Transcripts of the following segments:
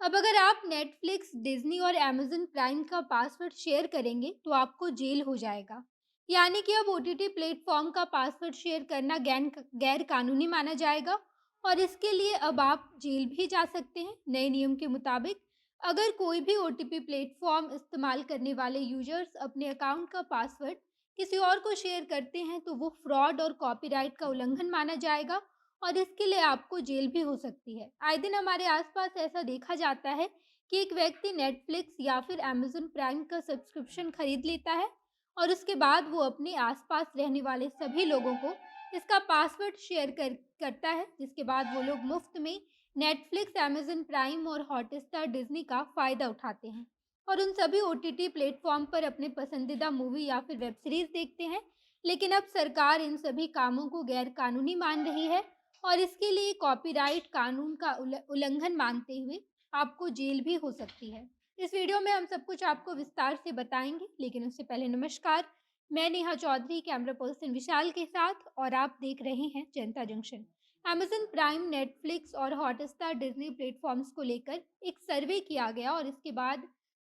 अब अगर आप नेटफ्लिक्स, डिज्नी और अमेज़न प्राइम का पासवर्ड शेयर करेंगे तो आपको जेल हो जाएगा। यानी कि अब ओटीटी प्लेटफ़ॉर्म का पासवर्ड शेयर करना गैर कानूनी माना जाएगा और इसके लिए अब आप जेल भी जा सकते हैं। नए नियम के मुताबिक अगर कोई भी ओटीपी प्लेटफ़ॉर्म इस्तेमाल करने वाले यूज़र्स अपने अकाउंट का पासवर्ड किसी और को शेयर करते हैं तो वो फ्रॉड और कॉपीराइट का उल्लंघन माना जाएगा और इसके लिए आपको जेल भी हो सकती है। आए दिन हमारे आसपास ऐसा देखा जाता है कि एक व्यक्ति नेटफ्लिक्स या फिर अमेज़न प्राइम का सब्सक्रिप्शन खरीद लेता है और उसके बाद वो अपने आसपास रहने वाले सभी लोगों को इसका पासवर्ड शेयर करता है, जिसके बाद वो लोग मुफ्त में नेटफ्लिक्स, अमेज़न प्राइम और हॉटस्टार, डिज़नी का फ़ायदा उठाते हैं और उन सभी ओटीटी प्लेटफ़ॉर्म पर अपने पसंदीदा मूवी या फिर वेब सीरीज़ देखते हैं। लेकिन अब सरकार इन सभी कामों को गैर कानूनी मान रही है और इसके लिए कॉपीराइट कानून का उल्लंघन मानते हुए आपको जेल भी हो सकती है। इस वीडियो में हम सब कुछ आपको विस्तार से बताएँगे, लेकिन उससे पहले नमस्कार, मैं नेहा चौधरी कैमरा पर्सन विशाल के साथ और आप देख रहे हैं जनता जंक्शन। अमेज़न प्राइम, नेटफ्लिक्स और हॉटस्टार, डिज़नी प्लेटफ़ॉर्म्स को लेकर एक सर्वे किया गया और इसके बाद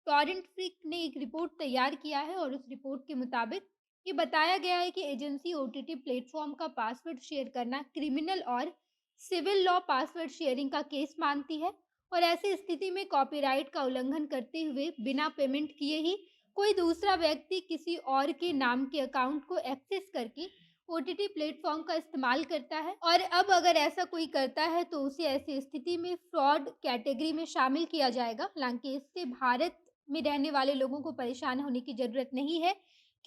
टॉरेंट फ्लिक ने एक रिपोर्ट तैयार किया है और उस रिपोर्ट के मुताबिक ये बताया गया है कि एजेंसी ओटीटी प्लेटफ़ॉर्म का पासवर्ड शेयर करना क्रिमिनल और सिविल लॉ पासवर्ड शेयरिंग का केस मानती है और ऐसी स्थिति में कॉपीराइट का उल्लंघन करते हुए बिना पेमेंट किए ही कोई दूसरा व्यक्ति किसी और के नाम के अकाउंट को एक्सेस करके ओटीटी प्लेटफ़ॉर्म का इस्तेमाल करता है और अब अगर ऐसा कोई करता है तो उसे ऐसी स्थिति में फ्रॉड कैटेगरी में शामिल किया जाएगा। हालाँकि इससे भारत में रहने वाले लोगों को परेशान होने की ज़रूरत नहीं है,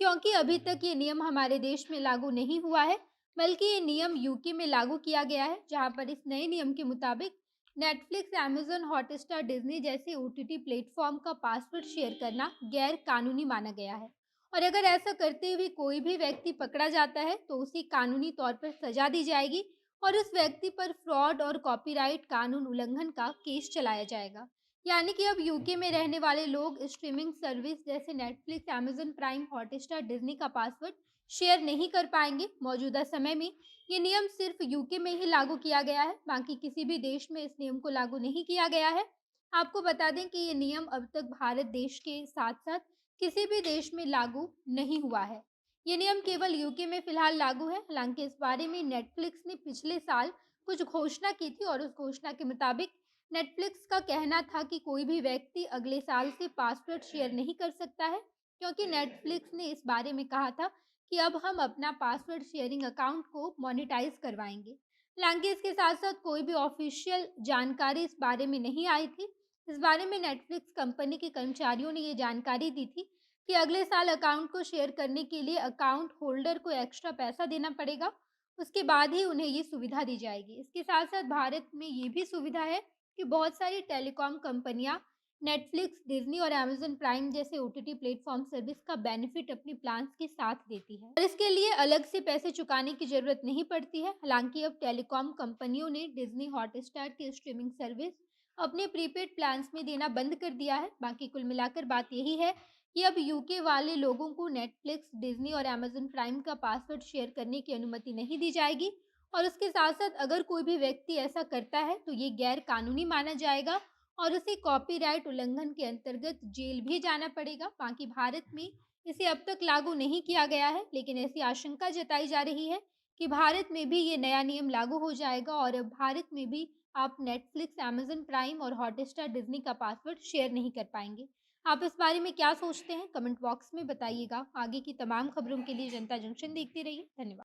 क्योंकि अभी तक ये नियम हमारे देश में लागू नहीं हुआ है, बल्कि ये नियम यूके में लागू किया गया है, जहाँ पर इस नए नियम के मुताबिक नेटफ्लिक्स, अमेज़न, हॉटस्टार, डिज़नी जैसे ओटीटी प्लेटफ़ॉर्म का पासवर्ड शेयर करना गैर कानूनी माना गया है और अगर ऐसा करते हुए कोई भी व्यक्ति पकड़ा जाता है, तो उसे कानूनी तौर पर सज़ा दी जाएगी और उस व्यक्ति पर फ्रॉड और कॉपीराइट कानून उल्लंघन का केस चलाया जाएगा। यानी कि अब यूके में रहने वाले लोग स्ट्रीमिंग सर्विस जैसे Netflix, Amazon prime, Hotstar, Disney का पासवर्ड शेयर नहीं कर पाएँगे। मौजूदा समय में ये नियम सिर्फ़ यूके में ही लागू किया गया है, बाकी किसी भी देश में इस नियम को लागू नहीं किया गया है। आपको बता दें कि ये नियम अब तक भारत देश के साथ-साथ किसी भी देश में लागू नहीं हुआ है। ये नियम केवल यूके में फ़िलहाल लागू है। हालाँकि इस बारे में नेटफ्लिक्स ने पिछले साल कुछ घोषणा की थी और उस घोषणा के मुताबिक नेटफ्लिक्स का कहना था कि कोई भी व्यक्ति अगले साल से पासवर्ड शेयर नहीं कर सकता है, क्योंकि नेटफ्लिक्स ने इस बारे में कहा था कि अब हम अपना पासवर्ड शेयरिंग अकाउंट को मोनेटाइज करवाएंगे। हालांकि इसके साथ साथ कोई भी ऑफिशियल जानकारी इस बारे में नहीं आई थी। इस बारे में नेटफ्लिक्स कंपनी के कर्मचारियों ने ये जानकारी दी थी कि अगले साल अकाउंट को शेयर करने के लिए अकाउंट होल्डर को एक्स्ट्रा पैसा देना पड़ेगा। उसके बाद ही उन्हें ये सुविधा दी जाएगी। इसके साथ साथ भारत में ये भी सुविधा है कि बहुत सारी टेलीकॉम कंपनियां नेटफ्लिक्स, डिज्नी और अमेज़न प्राइम जैसे ओटीटी प्लेटफ़ॉर्म सर्विस का बेनिफिट अपने प्लान्स के साथ देती है और इसके लिए अलग से पैसे चुकाने की ज़रूरत नहीं पड़ती है। हालाँकि अब टेलीकॉम कंपनियों ने डिज्नी हॉटस्टार की स्ट्रीमिंग सर्विस अपने प्रीपेड प्लान्स में देना बंद कर दिया है। बाकी कुल मिलाकर बात यही है कि अब यूके वाले लोगों को नेटफ्लिक्स, डिज्नी और अमेज़न प्राइम का पासवर्ड शेयर करने की अनुमति नहीं दी जाएगी और उसके साथ-साथ अगर कोई भी व्यक्ति ऐसा करता है, तो ये गैर कानूनी माना जाएगा और उसे कॉपीराइट उल्लंघन के अंतर्गत जेल भी जाना पड़ेगा। बाकी भारत में इसे अब तक लागू नहीं किया गया है, लेकिन ऐसी आशंका जताई जा रही है कि भारत में भी ये नया नियम लागू हो जाएगा और अब भारत में भी आप नेटफ्लिक्स, अमेज़न प्राइम और हॉटस्टार, डिज़नी का पासवर्ड शेयर नहीं कर पाएँगे। आप इस बारे में क्या सोचते हैं? कमेंट बॉक्स में बताइएगा। आगे की तमाम खबरों के लिए जनता जंक्शन देखते रहिए। धन्यवाद।